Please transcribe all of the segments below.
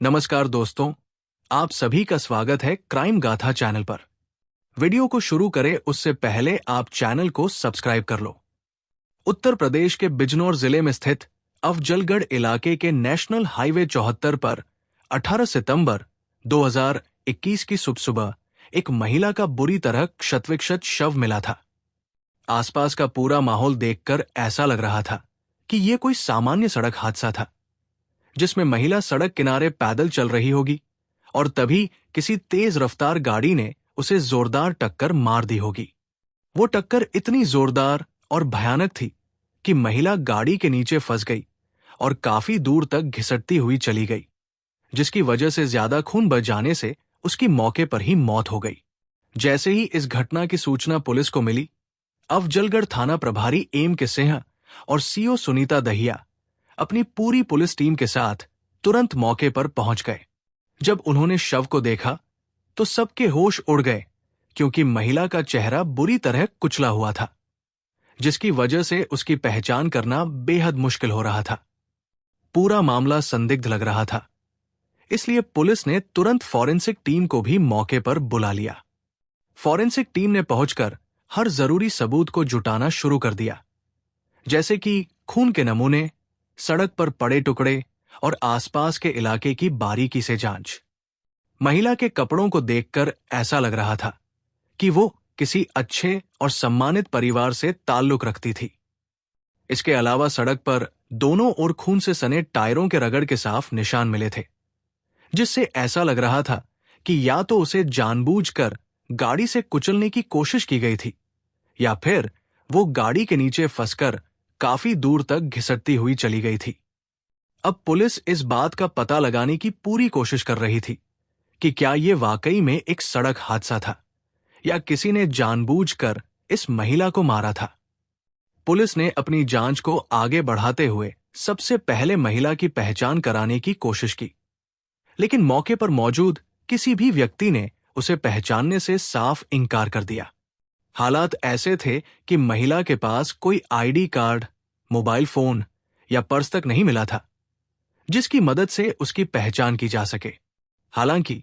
नमस्कार दोस्तों, आप सभी का स्वागत है क्राइम गाथा चैनल पर। वीडियो को शुरू करें उससे पहले आप चैनल को सब्सक्राइब कर लो। उत्तर प्रदेश के बिजनौर जिले में स्थित अफजलगढ़ इलाके के नेशनल हाईवे 74 पर 18 सितंबर 2021 की सुबह एक महिला का बुरी तरह क्षतविक्षत शव मिला था। आसपास का पूरा माहौल देखकर ऐसा लग रहा था कि यह कोई सामान्य सड़क हादसा था, जिसमें महिला सड़क किनारे पैदल चल रही होगी और तभी किसी तेज रफ्तार गाड़ी ने उसे जोरदार टक्कर मार दी होगी। वो टक्कर इतनी जोरदार और भयानक थी कि महिला गाड़ी के नीचे फंस गई और काफी दूर तक घिसटती हुई चली गई, जिसकी वजह से ज्यादा खून बह जाने से उसकी मौके पर ही मौत हो गई। जैसे ही इस घटना की सूचना पुलिस को मिली, अफजलगढ़ थाना प्रभारी एम के सिंह और सीओ सुनीता दहिया अपनी पूरी पुलिस टीम के साथ तुरंत मौके पर पहुंच गए। जब उन्होंने शव को देखा तो सबके होश उड़ गए, क्योंकि महिला का चेहरा बुरी तरह कुचला हुआ था, जिसकी वजह से उसकी पहचान करना बेहद मुश्किल हो रहा था। पूरा मामला संदिग्ध लग रहा था, इसलिए पुलिस ने तुरंत फॉरेंसिक टीम को भी मौके पर बुला लिया। फॉरेंसिक टीम ने पहुंचकर हर जरूरी सबूत को जुटाना शुरू कर दिया, जैसे कि खून के नमूने, सड़क पर पड़े टुकड़े और आसपास के इलाके की बारीकी से जांच। महिला के कपड़ों को देखकर ऐसा लग रहा था कि वो किसी अच्छे और सम्मानित परिवार से ताल्लुक रखती थी। इसके अलावा सड़क पर दोनों ओर खून से सने टायरों के रगड़ के साफ निशान मिले थे, जिससे ऐसा लग रहा था कि या तो उसे जानबूझकर गाड़ी से कुचलने की कोशिश की गई थी या फिर वो गाड़ी के नीचे फंसकर काफी दूर तक घिसटती हुई चली गई थी। अब पुलिस इस बात का पता लगाने की पूरी कोशिश कर रही थी कि क्या ये वाकई में एक सड़क हादसा था या किसी ने जानबूझकर इस महिला को मारा था। पुलिस ने अपनी जांच को आगे बढ़ाते हुए सबसे पहले महिला की पहचान कराने की कोशिश की, लेकिन मौके पर मौजूद किसी भी व्यक्ति ने उसे पहचानने से साफ इनकार कर दिया। हालात ऐसे थे कि महिला के पास कोई आईडी कार्ड, मोबाइल फोन या पर्स तक नहीं मिला था, जिसकी मदद से उसकी पहचान की जा सके। हालांकि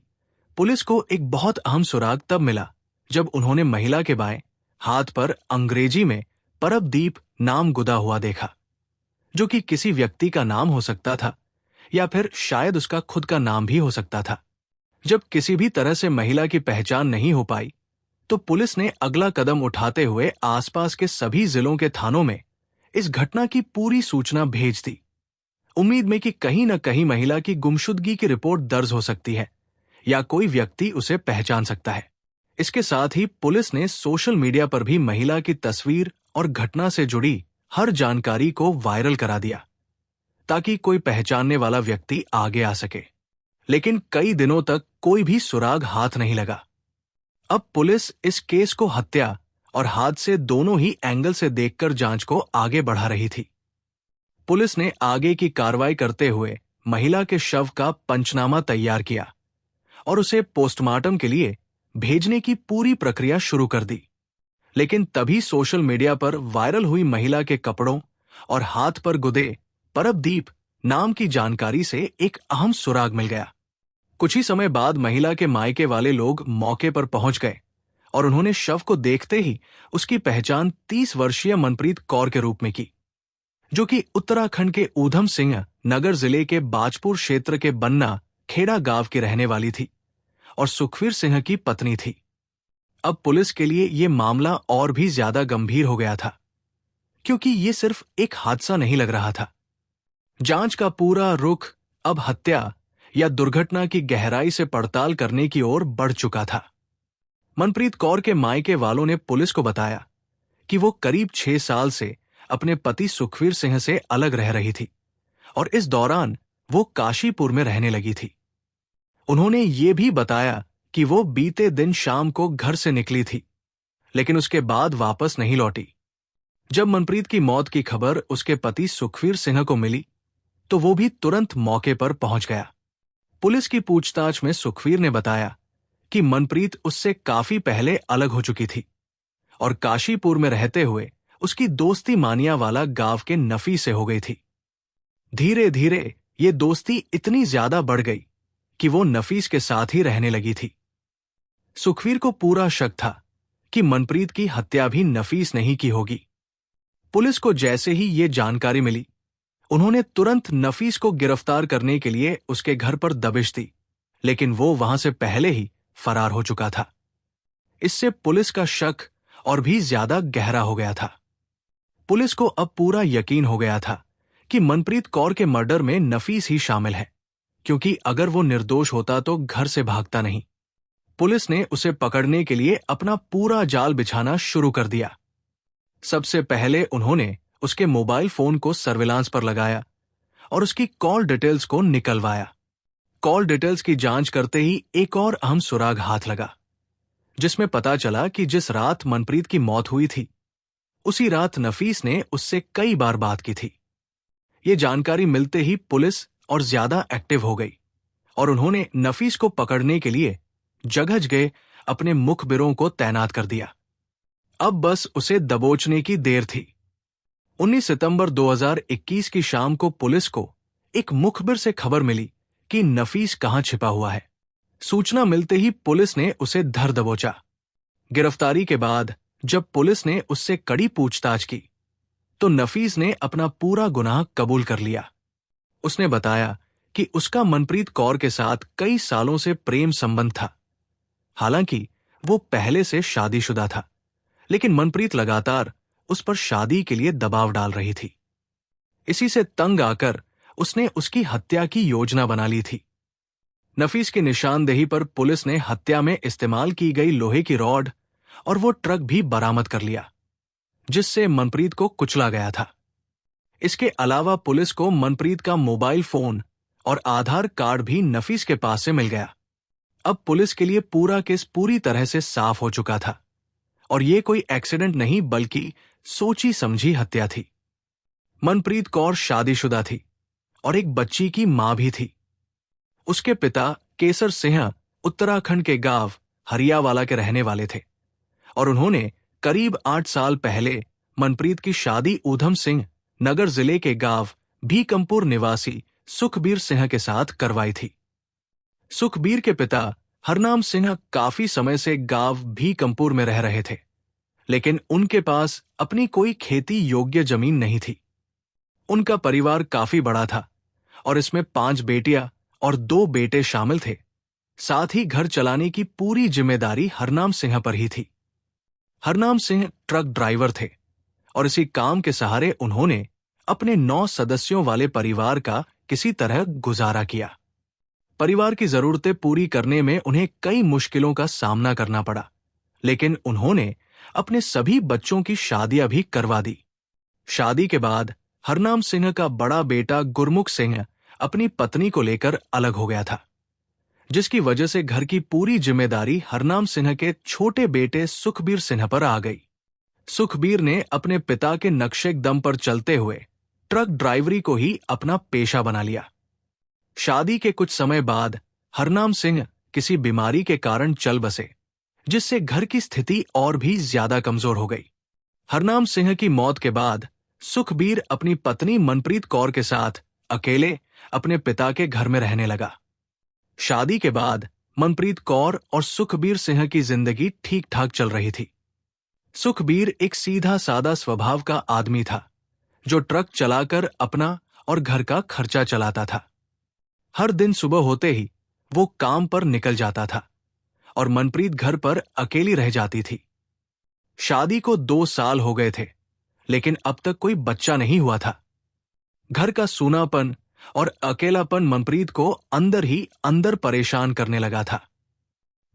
पुलिस को एक बहुत अहम सुराग तब मिला जब उन्होंने महिला के बाएं हाथ पर अंग्रेजी में परबदीप नाम गुदा हुआ देखा, जो कि किसी व्यक्ति का नाम हो सकता था या फिर शायद उसका खुद का नाम भी हो सकता था। जब किसी भी तरह से महिला की पहचान नहीं हो पाई, तो पुलिस ने अगला कदम उठाते हुए आसपास के सभी जिलों के थानों में इस घटना की पूरी सूचना भेज दी, उम्मीद में कि कहीं न कहीं महिला की गुमशुदगी की रिपोर्ट दर्ज हो सकती है या कोई व्यक्ति उसे पहचान सकता है। इसके साथ ही पुलिस ने सोशल मीडिया पर भी महिला की तस्वीर और घटना से जुड़ी हर जानकारी को वायरल करा दिया, ताकि कोई पहचानने वाला व्यक्ति आगे आ सके। लेकिन कई दिनों तक कोई भी सुराग हाथ नहीं लगा। अब पुलिस इस केस को हत्या और हादसे दोनों ही एंगल से देखकर जांच को आगे बढ़ा रही थी। पुलिस ने आगे की कार्रवाई करते हुए महिला के शव का पंचनामा तैयार किया और उसे पोस्टमार्टम के लिए भेजने की पूरी प्रक्रिया शुरू कर दी। लेकिन तभी सोशल मीडिया पर वायरल हुई महिला के कपड़ों और हाथ पर गुदे परबदीप नाम की जानकारी से एक अहम सुराग मिल गया। कुछ ही समय बाद महिला के मायके वाले लोग मौके पर पहुंच गए और उन्होंने शव को देखते ही उसकी पहचान 30 वर्षीय मनप्रीत कौर के रूप में की, जो कि उत्तराखंड के ऊधम सिंह नगर जिले के बाजपुर क्षेत्र के बन्ना खेड़ा गांव की रहने वाली थी और सुखवीर सिंह की पत्नी थी। अब पुलिस के लिए यह मामला और भी ज्यादा गंभीर हो गया था, क्योंकि ये सिर्फ एक हादसा नहीं लग रहा था। जांच का पूरा रुख अब हत्या या दुर्घटना की गहराई से पड़ताल करने की ओर बढ़ चुका था। मनप्रीत कौर के मायके वालों ने पुलिस को बताया कि वो करीब 6 साल से अपने पति सुखवीर सिंह से अलग रह रही थी और इस दौरान वो काशीपुर में रहने लगी थी। उन्होंने ये भी बताया कि वो बीते दिन शाम को घर से निकली थी, लेकिन उसके बाद वापस नहीं लौटी। जब मनप्रीत की मौत की खबर उसके पति सुखवीर सिंह को मिली, तो वो भी तुरंत मौके पर पहुंच गया। पुलिस की पूछताछ में सुखवीर ने बताया कि मनप्रीत उससे काफी पहले अलग हो चुकी थी और काशीपुर में रहते हुए उसकी दोस्ती मानियावाला गांव के नफी से हो गई थी। धीरे धीरे ये दोस्ती इतनी ज्यादा बढ़ गई कि वो नफीस के साथ ही रहने लगी थी। सुखवीर को पूरा शक था कि मनप्रीत की हत्या भी नफीस नहीं की होगी। पुलिस को जैसे ही ये जानकारी मिली, उन्होंने तुरंत नफीस को गिरफ्तार करने के लिए उसके घर पर दबिश दी, लेकिन वो वहां से पहले ही फरार हो चुका था। इससे पुलिस का शक और भी ज्यादा गहरा हो गया था। पुलिस को अब पूरा यकीन हो गया था कि मनप्रीत कौर के मर्डर में नफीस ही शामिल है, क्योंकि अगर वो निर्दोष होता तो घर से भागता नहीं। पुलिस ने उसे पकड़ने के लिए अपना पूरा जाल बिछाना शुरू कर दिया। सबसे पहले उन्होंने उसके मोबाइल फोन को सर्विलांस पर लगाया और उसकी कॉल डिटेल्स को निकलवाया। कॉल डिटेल्स की जांच करते ही एक और अहम सुराग हाथ लगा, जिसमें पता चला कि जिस रात मनप्रीत की मौत हुई थी, उसी रात नफीस ने उससे कई बार बात की थी। ये जानकारी मिलते ही पुलिस और ज्यादा एक्टिव हो गई और उन्होंने नफीस को पकड़ने के लिए जगह जगह अपने मुखबिरों को तैनात कर दिया। अब बस उसे दबोचने की देर थी। 19 सितंबर 2021 की शाम को पुलिस को एक मुखबिर से खबर मिली कि नफीस कहां छिपा हुआ है। सूचना मिलते ही पुलिस ने उसे धर दबोचा। गिरफ्तारी के बाद जब पुलिस ने उससे कड़ी पूछताछ की, तो नफीस ने अपना पूरा गुनाह कबूल कर लिया। उसने बताया कि उसका मनप्रीत कौर के साथ कई सालों से प्रेम संबंध था। हालांकि वो पहले से शादीशुदा था, लेकिन मनप्रीत लगातार उस पर शादी के लिए दबाव डाल रही थी। इसी से तंग आकर उसने उसकी हत्या की योजना बना ली थी। नफीस की निशानदेही पर पुलिस ने हत्या में इस्तेमाल की गई लोहे की रॉड और वो ट्रक भी बरामद कर लिया, जिससे मनप्रीत को कुचला गया था। इसके अलावा पुलिस को मनप्रीत का मोबाइल फोन और आधार कार्ड भी नफीस के पास से मिल गया। अब पुलिस के लिए पूरा केस पूरी तरह से साफ हो चुका था और ये कोई एक्सीडेंट नहीं बल्कि सोची समझी हत्या थी। मनप्रीत कौर शादीशुदा थी और एक बच्ची की मां भी थी। उसके पिता केसर सिंह उत्तराखंड के गांव हरियावाला के रहने वाले थे और उन्होंने करीब 8 साल पहले मनप्रीत की शादी ऊधम सिंह नगर जिले के गांव भीकमपुर निवासी सुखबीर सिंह के साथ करवाई थी। सुखबीर के पिता हरनाम सिंह काफी समय से गांव भीकमपुर में रह रहे थे, लेकिन उनके पास अपनी कोई खेती योग्य जमीन नहीं थी। उनका परिवार काफी बड़ा था और इसमें 5 बेटियां और 2 बेटे शामिल थे। साथ ही घर चलाने की पूरी जिम्मेदारी हरनाम सिंह पर ही थी। हरनाम सिंह ट्रक ड्राइवर थे और इसी काम के सहारे उन्होंने अपने 9 सदस्यों वाले परिवार का किसी तरह गुजारा किया। परिवार की जरूरतें पूरी करने में उन्हें कई मुश्किलों का सामना करना पड़ा, लेकिन उन्होंने अपने सभी बच्चों की शादियां भी करवा दी। शादी के बाद हरनाम सिंह का बड़ा बेटा गुरमुख सिंह अपनी पत्नी को लेकर अलग हो गया था, जिसकी वजह से घर की पूरी जिम्मेदारी हरनाम सिंह के छोटे बेटे सुखबीर सिंह पर आ गई। सुखबीर ने अपने पिता के नक्शे दम पर चलते हुए ट्रक ड्राइवरी को ही अपना पेशा बना लिया। शादी के कुछ समय बाद हरनाम सिंह किसी बीमारी के कारण चल बसे, जिससे घर की स्थिति और भी ज्यादा कमजोर हो गई। हरनाम सिंह की मौत के बाद सुखबीर अपनी पत्नी मनप्रीत कौर के साथ अकेले अपने पिता के घर में रहने लगा। शादी के बाद मनप्रीत कौर और सुखबीर सिंह की जिंदगी ठीक ठाक चल रही थी। सुखबीर एक सीधा सादा स्वभाव का आदमी था, जो ट्रक चलाकर अपना और घर का खर्चा चलाता था। हर दिन सुबह होते ही वो काम पर निकल जाता था और मनप्रीत घर पर अकेली रह जाती थी। शादी को 2 साल हो गए थे, लेकिन अब तक कोई बच्चा नहीं हुआ था। घर का सूनापन और अकेलापन मनप्रीत को अंदर ही अंदर परेशान करने लगा था।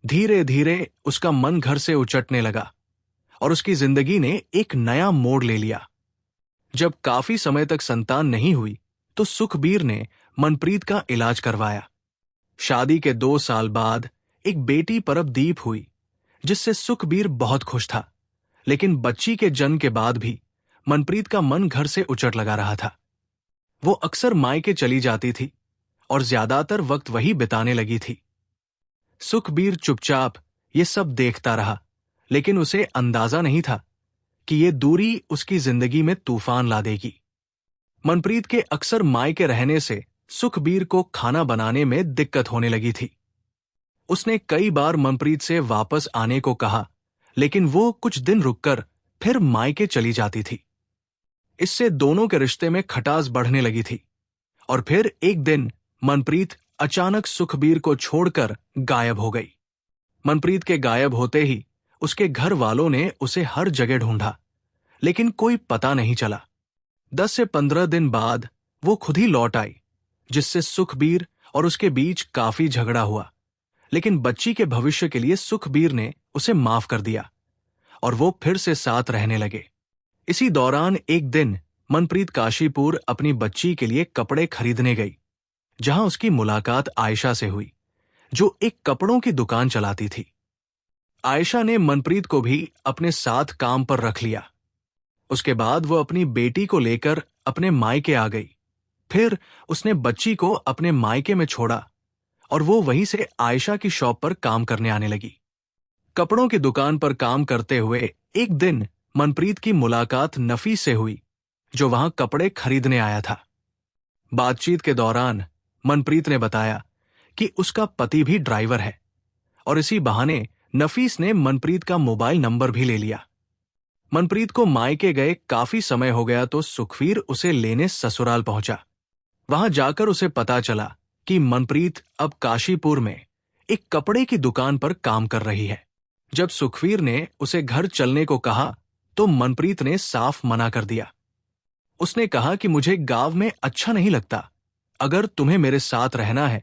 धीरे धीरे उसका मन घर से उचटने लगा और उसकी जिंदगी ने एक नया मोड़ ले लिया। जब काफी समय तक संतान नहीं हुई, तो सुखबीर ने मनप्रीत का इलाज करवाया। शादी के 2 साल बाद एक बेटी परबदीप हुई, जिससे सुखबीर बहुत खुश था, लेकिन बच्ची के जन्म के बाद भी मनप्रीत का मन घर से उचट लगा रहा था। वो अक्सर मायके चली जाती थी और ज्यादातर वक्त वही बिताने लगी थी। सुखबीर चुपचाप ये सब देखता रहा, लेकिन उसे अंदाजा नहीं था कि ये दूरी उसकी जिंदगी में तूफान ला देगी। मनप्रीत के अक्सर मायके रहने से सुखबीर को खाना बनाने में दिक्कत होने लगी थी। उसने कई बार मनप्रीत से वापस आने को कहा, लेकिन वो कुछ दिन रुककर फिर मायके चली जाती थी। इससे दोनों के रिश्ते में खटास बढ़ने लगी थी। और फिर एक दिन मनप्रीत अचानक सुखबीर को छोड़कर गायब हो गई। मनप्रीत के गायब होते ही उसके घर वालों ने उसे हर जगह ढूंढा, लेकिन कोई पता नहीं चला। 10 से 15 दिन बाद वो खुद ही लौट आई, जिससे सुखबीर और उसके बीच काफी झगड़ा हुआ। लेकिन बच्ची के भविष्य के लिए सुखबीर ने उसे माफ कर दिया और वो फिर से साथ रहने लगे। इसी दौरान एक दिन मनप्रीत काशीपुर अपनी बच्ची के लिए कपड़े खरीदने गई, जहां उसकी मुलाकात आयशा से हुई, जो एक कपड़ों की दुकान चलाती थी। आयशा ने मनप्रीत को भी अपने साथ काम पर रख लिया। उसके बाद वो अपनी बेटी को लेकर अपने मायके आ गई। फिर उसने बच्ची को अपने मायके में छोड़ा और वो वहीं से आयशा की शॉप पर काम करने आने लगी। कपड़ों की दुकान पर काम करते हुए एक दिन मनप्रीत की मुलाकात नफीस से हुई, जो वहां कपड़े खरीदने आया था। बातचीत के दौरान मनप्रीत ने बताया कि उसका पति भी ड्राइवर है और इसी बहाने नफीस ने मनप्रीत का मोबाइल नंबर भी ले लिया। मनप्रीत को मायके गए काफी समय हो गया तो सुखबीर उसे लेने ससुराल पहुंचा। वहां जाकर उसे पता चला कि मनप्रीत अब काशीपुर में एक कपड़े की दुकान पर काम कर रही है। जब सुखबीर ने उसे घर चलने को कहा तो मनप्रीत ने साफ मना कर दिया। उसने कहा कि मुझे गांव में अच्छा नहीं लगता, अगर तुम्हें मेरे साथ रहना है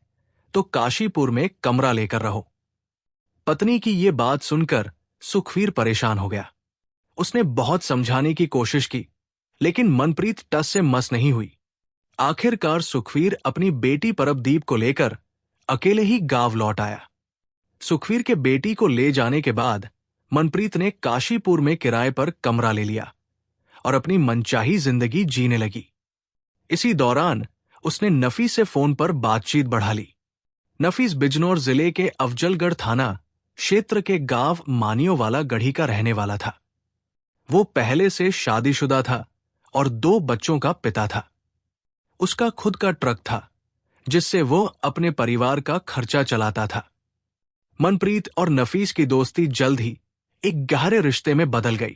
तो काशीपुर में कमरा लेकर रहो। पत्नी की ये बात सुनकर सुखबीर परेशान हो गया। उसने बहुत समझाने की कोशिश की, लेकिन मनप्रीत टस से मस नहीं हुई। आखिरकार सुखबीर अपनी बेटी परबदीप को लेकर अकेले ही गांव लौट आया। सुखबीर के बेटी को ले जाने के बाद मनप्रीत ने काशीपुर में किराए पर कमरा ले लिया और अपनी मनचाही जिंदगी जीने लगी। इसी दौरान उसने नफीस से फोन पर बातचीत बढ़ा ली। नफीस बिजनौर जिले के अफजलगढ़ थाना क्षेत्र के गांव मानियोवाला गढ़ी का रहने वाला था। वो पहले से शादीशुदा था और 2 बच्चों का पिता था। उसका खुद का ट्रक था, जिससे वो अपने परिवार का खर्चा चलाता था। मनप्रीत और नफीस की दोस्ती जल्द ही एक गहरे रिश्ते में बदल गई।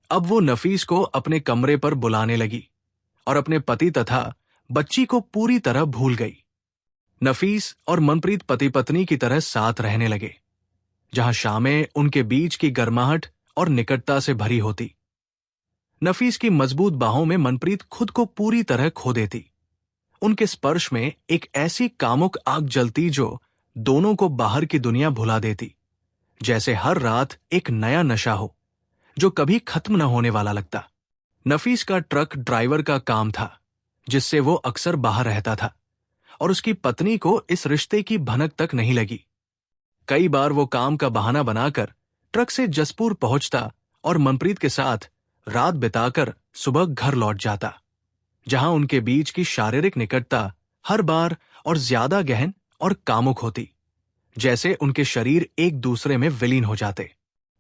अब वो नफीस को अपने कमरे पर बुलाने लगी और अपने पति तथा बच्ची को पूरी तरह भूल गई। नफीस और मनप्रीत पति पत्नी की तरह साथ रहने लगे, जहां शामें उनके बीच की गर्माहट और निकटता से भरी होती। नफीस की मजबूत बाहों में मनप्रीत खुद को पूरी तरह खो देती। उनके स्पर्श में एक ऐसी कामुक आग जलती जो दोनों को बाहर की दुनिया भुला देती, जैसे हर रात एक नया नशा हो जो कभी खत्म न होने वाला लगता। नफीस का ट्रक ड्राइवर का काम था, जिससे वो अक्सर बाहर रहता था और उसकी पत्नी को इस रिश्ते की भनक तक नहीं लगी। कई बार वो काम का बहाना बनाकर ट्रक से जसपुर पहुंचता और मनप्रीत के साथ रात बिताकर सुबह घर लौट जाता, जहां उनके बीच की शारीरिक निकटता हर बार और ज्यादा गहन और कामुक होती, जैसे उनके शरीर एक दूसरे में विलीन हो जाते।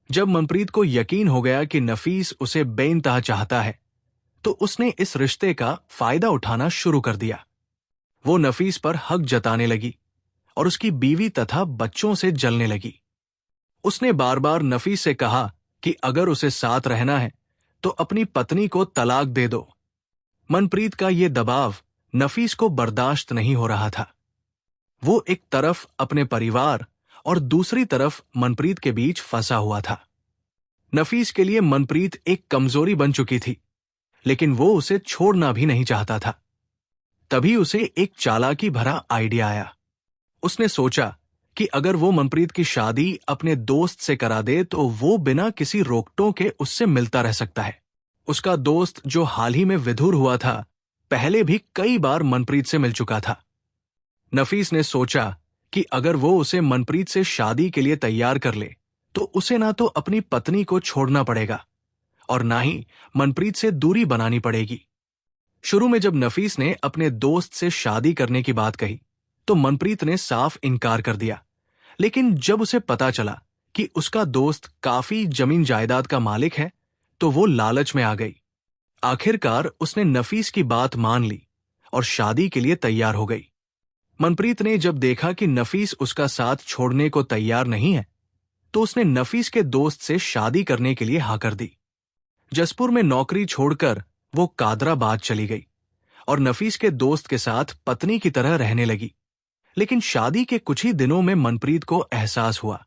जब मनप्रीत को यकीन हो गया कि नफीस उसे बेइंतहा चाहता है, तो उसने इस रिश्ते का फायदा उठाना शुरू कर दिया। वो नफीस पर हक जताने लगी और उसकी बीवी तथा बच्चों से जलने लगी। उसने बार बार नफीस से कहा कि अगर उसे साथ रहना है तो अपनी पत्नी को तलाक दे दो। मनप्रीत का ये दबाव नफीस को बर्दाश्त नहीं हो रहा था। वो एक तरफ अपने परिवार और दूसरी तरफ मनप्रीत के बीच फंसा हुआ था। नफीस के लिए मनप्रीत एक कमजोरी बन चुकी थी, लेकिन वो उसे छोड़ना भी नहीं चाहता था। तभी उसे एक चालाकी भरा आइडिया आया। उसने सोचा कि अगर वो मनप्रीत की शादी अपने दोस्त से करा दे तो वो बिना किसी रोकटोक के उससे मिलता रह सकता है। उसका दोस्त, जो हाल ही में विधुर हुआ था, पहले भी कई बार मनप्रीत से मिल चुका था। नफीस ने सोचा कि अगर वो उसे मनप्रीत से शादी के लिए तैयार कर ले तो उसे ना तो अपनी पत्नी को छोड़ना पड़ेगा और ना ही मनप्रीत से दूरी बनानी पड़ेगी। शुरू में जब नफीस ने अपने दोस्त से शादी करने की बात कही तो मनप्रीत ने साफ इनकार कर दिया, लेकिन जब उसे पता चला कि उसका दोस्त काफी जमीन जायदाद का मालिक है तो वो लालच में आ गई। आखिरकार उसने नफीस की बात मान ली और शादी के लिए तैयार हो गई। मनप्रीत ने जब देखा कि नफीस उसका साथ छोड़ने को तैयार नहीं है, तो उसने नफीस के दोस्त से शादी करने के लिए हाँ कर दी। जसपुर में नौकरी छोड़कर वो कादराबाद चली गई और नफीस के दोस्त के साथ पत्नी की तरह रहने लगी। लेकिन शादी के कुछ ही दिनों में मनप्रीत को एहसास हुआ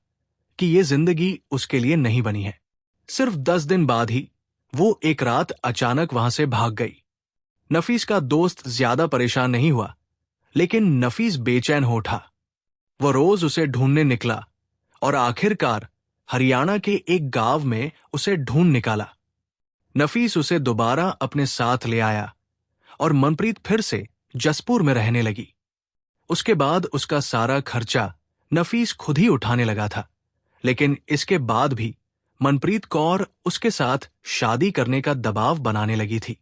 कि ये जिंदगी उसके लिए नहीं बनी है। सिर्फ 10 दिन बाद ही वो एक रात अचानक वहां से भाग गई। नफीस का दोस्त ज्यादा परेशान नहीं हुआ, लेकिन नफीस बेचैन हो उठा। वो रोज उसे ढूंढने निकला और आखिरकार हरियाणा के एक गांव में उसे ढूंढ निकाला। नफीस उसे दोबारा अपने साथ ले आया और मनप्रीत फिर से जसपुर में रहने लगी। उसके बाद उसका सारा खर्चा नफीस खुद ही उठाने लगा था, लेकिन इसके बाद भी मनप्रीत कौर उसके साथ शादी करने का दबाव बनाने लगी थी।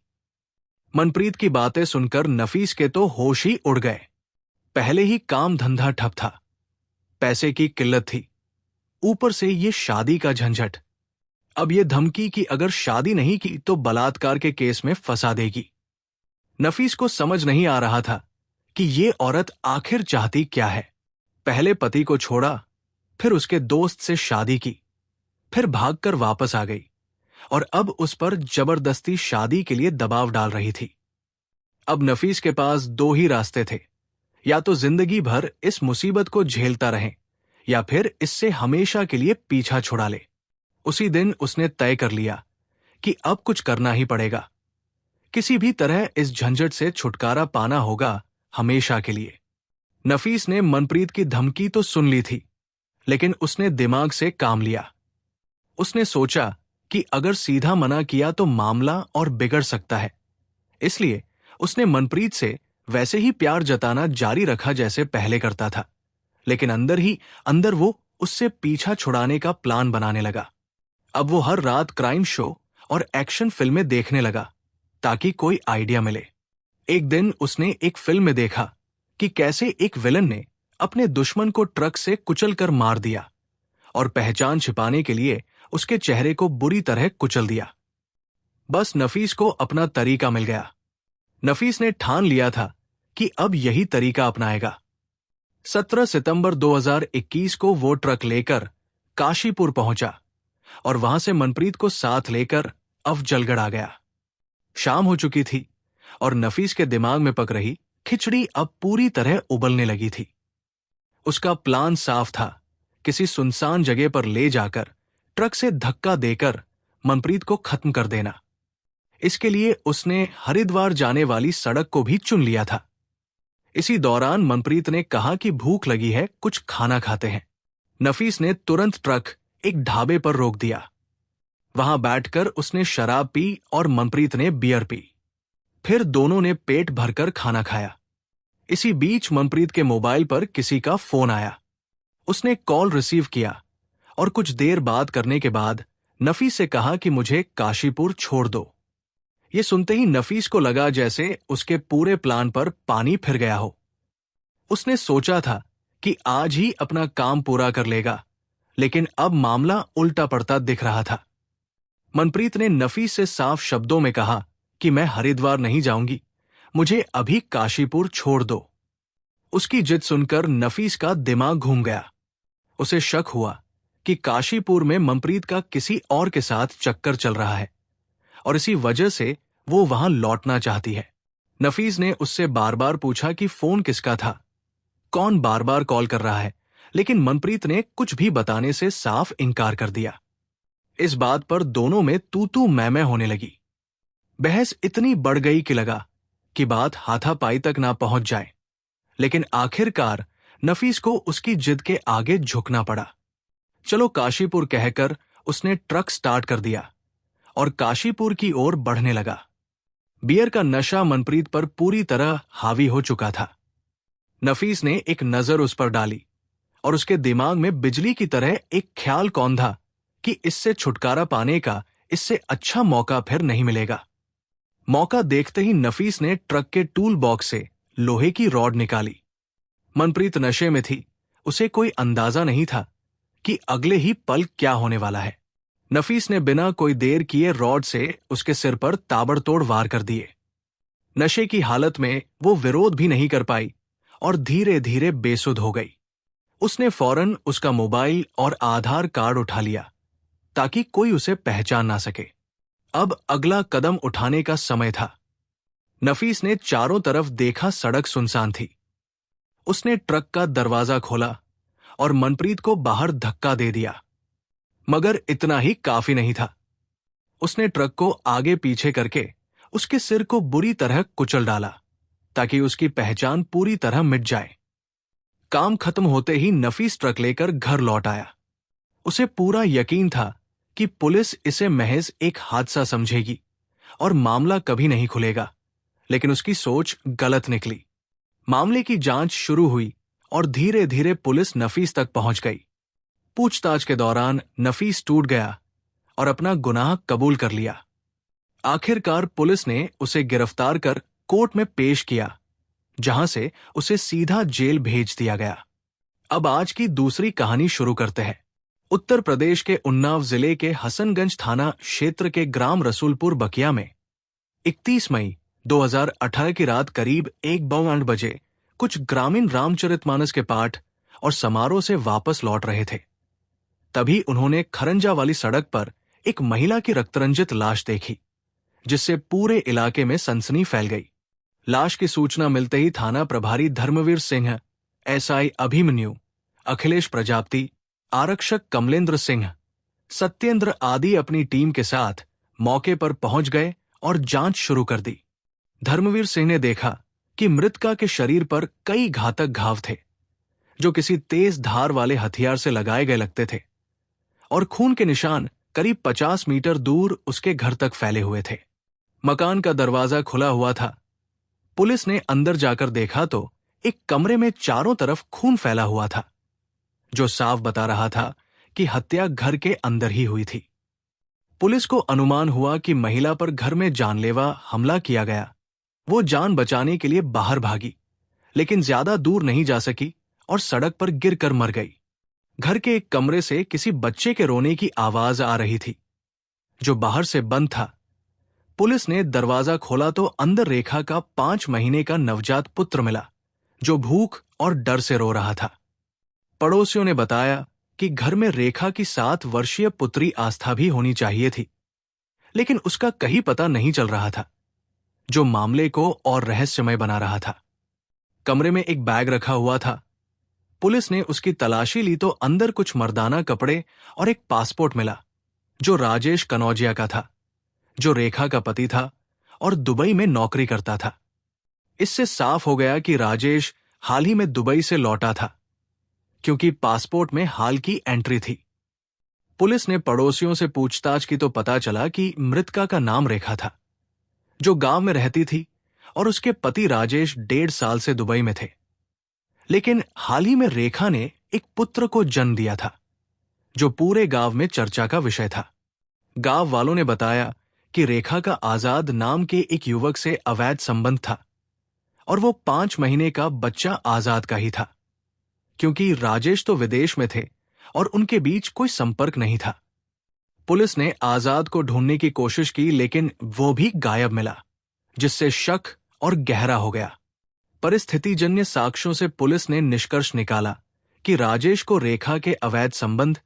मनप्रीत की बातें सुनकर नफीस के तो होश ही उड़ गए। पहले ही काम धंधा ठप था, पैसे की किल्लत थी, ऊपर से ये शादी का झंझट। अब ये धमकी कि अगर शादी नहीं की तो बलात्कार के केस में फंसा देगी। नफीस को समझ नहीं आ रहा था कि ये औरत आखिर चाहती क्या है। पहले पति को छोड़ा, फिर उसके दोस्त से शादी की, फिर भागकर वापस आ गई और अब उस पर जबरदस्ती शादी के लिए दबाव डाल रही थी। अब नफीस के पास दो ही रास्ते थे, या तो जिंदगी भर इस मुसीबत को झेलता रहे या फिर इससे हमेशा के लिए पीछा छुड़ा ले। उसी दिन उसने तय कर लिया कि अब कुछ करना ही पड़ेगा। किसी भी तरह इस झंझट से छुटकारा पाना होगा हमेशा के लिए। नफीस ने मनप्रीत की धमकी तो सुन ली थी, लेकिन उसने दिमाग से काम लिया। उसने सोचा कि अगर सीधा मना किया तो मामला और बिगड़ सकता है। इसलिए उसने मनप्रीत से वैसे ही प्यार जताना जारी रखा जैसे पहले करता था, लेकिन अंदर ही अंदर वो उससे पीछा छुड़ाने का प्लान बनाने लगा। अब वो हर रात क्राइम शो और एक्शन फिल्में देखने लगा ताकि कोई आइडिया मिले। एक दिन उसने एक फिल्म में देखा कि कैसे एक विलन ने अपने दुश्मन को ट्रक से कुचलकर मार दिया और पहचान छिपाने के लिए उसके चेहरे को बुरी तरह कुचल दिया। बस नफीस को अपना तरीका मिल गया। नफीस ने ठान लिया था कि अब यही तरीका अपनाएगा। 17 सितंबर 2021 को वो ट्रक लेकर काशीपुर पहुंचा और वहां से मनप्रीत को साथ लेकर अफजलगढ़ आ गया। शाम हो चुकी थी और नफीस के दिमाग में पक रही खिचड़ी अब पूरी तरह उबलने लगी थी। उसका प्लान साफ था, किसी सुनसान जगह पर ले जाकर ट्रक से धक्का देकर मनप्रीत को खत्म कर देना। इसके लिए उसने हरिद्वार जाने वाली सड़क को भी चुन लिया था। इसी दौरान मनप्रीत ने कहा कि भूख लगी है, कुछ खाना खाते हैं। नफीस ने तुरंत ट्रक एक ढाबे पर रोक दिया। वहां बैठकर उसने शराब पी और मनप्रीत ने बियर पी। फिर दोनों ने पेट भरकर खाना खाया। इसी बीच मनप्रीत के मोबाइल पर किसी का फोन आया। उसने कॉल रिसीव किया और कुछ देर बात करने के बाद नफीस से कहा कि मुझे काशीपुर छोड़ दो। ये सुनते ही नफीस को लगा जैसे उसके पूरे प्लान पर पानी फिर गया हो। उसने सोचा था कि आज ही अपना काम पूरा कर लेगा, लेकिन अब मामला उल्टा पड़ता दिख रहा था। मनप्रीत ने नफीस से साफ शब्दों में कहा कि मैं हरिद्वार नहीं जाऊंगी, मुझे अभी काशीपुर छोड़ दो। उसकी जिद सुनकर नफीस का दिमाग घूम गया। उसे शक हुआ कि काशीपुर में मनप्रीत का किसी और के साथ चक्कर चल रहा है और इसी वजह से वो वहां लौटना चाहती है। नफीस ने उससे बार बार पूछा कि फोन किसका था, कौन बार बार कॉल कर रहा है, लेकिन मनप्रीत ने कुछ भी बताने से साफ इनकार कर दिया। इस बात पर दोनों में तू मैं होने लगी। बहस इतनी बढ़ गई कि लगा कि बात हाथापाई तक ना पहुंच जाए, लेकिन आखिरकार नफीस को उसकी जिद के आगे झुकना पड़ा। चलो काशीपुर कहकर उसने ट्रक स्टार्ट कर दिया और काशीपुर की ओर बढ़ने लगा। बियर का नशा मनप्रीत पर पूरी तरह हावी हो चुका था। नफीस ने एक नजर उस पर डाली और उसके दिमाग में बिजली की तरह एक ख्याल कौंधा कि इससे छुटकारा पाने का इससे अच्छा मौका फिर नहीं मिलेगा। मौका देखते ही नफीस ने ट्रक के टूल बॉक्स से लोहे की रॉड निकाली। मनप्रीत नशे में थी, उसे कोई अंदाजा नहीं था कि अगले ही पल क्या होने वाला है। नफीस ने बिना कोई देर किए रॉड से उसके सिर पर ताबड़तोड़ वार कर दिए। नशे की हालत में वो विरोध भी नहीं कर पाई और धीरे धीरे बेसुध हो गई। उसने फौरन उसका मोबाइल और आधार कार्ड उठा लिया ताकि कोई उसे पहचान ना सके। अब अगला कदम उठाने का समय था। नफीस ने चारों तरफ देखा, सड़क सुनसान थी। उसने ट्रक का दरवाजा खोला और मनप्रीत को बाहर धक्का दे दिया, मगर इतना ही काफी नहीं था। उसने ट्रक को आगे पीछे करके उसके सिर को बुरी तरह कुचल डाला ताकि उसकी पहचान पूरी तरह मिट जाए। काम खत्म होते ही नफीस ट्रक लेकर घर लौट आया। उसे पूरा यकीन था कि पुलिस इसे महज एक हादसा समझेगी और मामला कभी नहीं खुलेगा, लेकिन उसकी सोच गलत निकली। मामले की जांच शुरू हुई और धीरे धीरे पुलिस नफीस तक पहुंच गई। पूछताछ के दौरान नफीस टूट गया और अपना गुनाह कबूल कर लिया। आखिरकार पुलिस ने उसे गिरफ्तार कर कोर्ट में पेश किया, जहां से उसे सीधा जेल भेज दिया गया। अब आज की दूसरी कहानी शुरू करते हैं। उत्तर प्रदेश के उन्नाव जिले के हसनगंज थाना क्षेत्र के ग्राम रसूलपुर बकिया में 31 मई 2018 की रात करीब 1:52 बजे कुछ ग्रामीण रामचरितमानस के पाठ और समारोह से वापस लौट रहे थे। तभी उन्होंने खरंजा वाली सड़क पर एक महिला की रक्तरंजित लाश देखी, जिससे पूरे इलाके में सनसनी फैल गई। लाश की सूचना मिलते ही थाना प्रभारी धर्मवीर सिंह, एसआई अभिमन्यु, अखिलेश प्रजापति, आरक्षक कमलेंद्र सिंह, सत्येंद्र आदि अपनी टीम के साथ मौके पर पहुंच गए और जांच शुरू कर दी। धर्मवीर सिंह ने देखा कि मृतका के शरीर पर कई घातक घाव थे, जो किसी तेज धार वाले हथियार से लगाए गए लगते थे, और खून के निशान करीब 50 मीटर दूर उसके घर तक फैले हुए थे। मकान का दरवाजा खुला हुआ था। पुलिस ने अंदर जाकर देखा तो एक कमरे में चारों तरफ खून फैला हुआ था, जो साफ बता रहा था कि हत्या घर के अंदर ही हुई थी। पुलिस को अनुमान हुआ कि महिला पर घर में जानलेवा हमला किया गया। वो जान बचाने के लिए बाहर भागी, लेकिन ज्यादा दूर नहीं जा सकी और सड़क पर गिरकर मर गई। घर के एक कमरे से किसी बच्चे के रोने की आवाज आ रही थी, जो बाहर से बंद था। पुलिस ने दरवाजा खोला तो अंदर रेखा का 5 महीने का नवजात पुत्र मिला, जो भूख और डर से रो रहा था। पड़ोसियों ने बताया कि घर में रेखा की 7 वर्षीय पुत्री आस्था भी होनी चाहिए थी, लेकिन उसका कहीं पता नहीं चल रहा था, जो मामले को और रहस्यमय बना रहा था। कमरे में एक बैग रखा हुआ था। पुलिस ने उसकी तलाशी ली तो अंदर कुछ मर्दाना कपड़े और एक पासपोर्ट मिला, जो राजेश कनौजिया का था, जो रेखा का पति था और दुबई में नौकरी करता था। इससे साफ हो गया कि राजेश हाल ही में दुबई से लौटा था, क्योंकि पासपोर्ट में हाल की एंट्री थी। पुलिस ने पड़ोसियों से पूछताछ की तो पता चला कि मृतका का नाम रेखा था, जो गांव में रहती थी, और उसके पति राजेश 1.5 साल से दुबई में थे। लेकिन हाल ही में रेखा ने एक पुत्र को जन्म दिया था, जो पूरे गांव में चर्चा का विषय था। गांव वालों ने बताया कि रेखा का आजाद नाम के एक युवक से अवैध संबंध था, और वो 5 महीने का बच्चा आजाद का ही था, क्योंकि राजेश तो विदेश में थे और उनके बीच कोई संपर्क नहीं था। पुलिस ने आजाद को ढूंढने की कोशिश की, लेकिन वो भी गायब मिला, जिससे शक और गहरा हो गया। परिस्थितिजन्य साक्ष्यों से पुलिस ने निष्कर्ष निकाला कि राजेश को रेखा के अवैध संबंध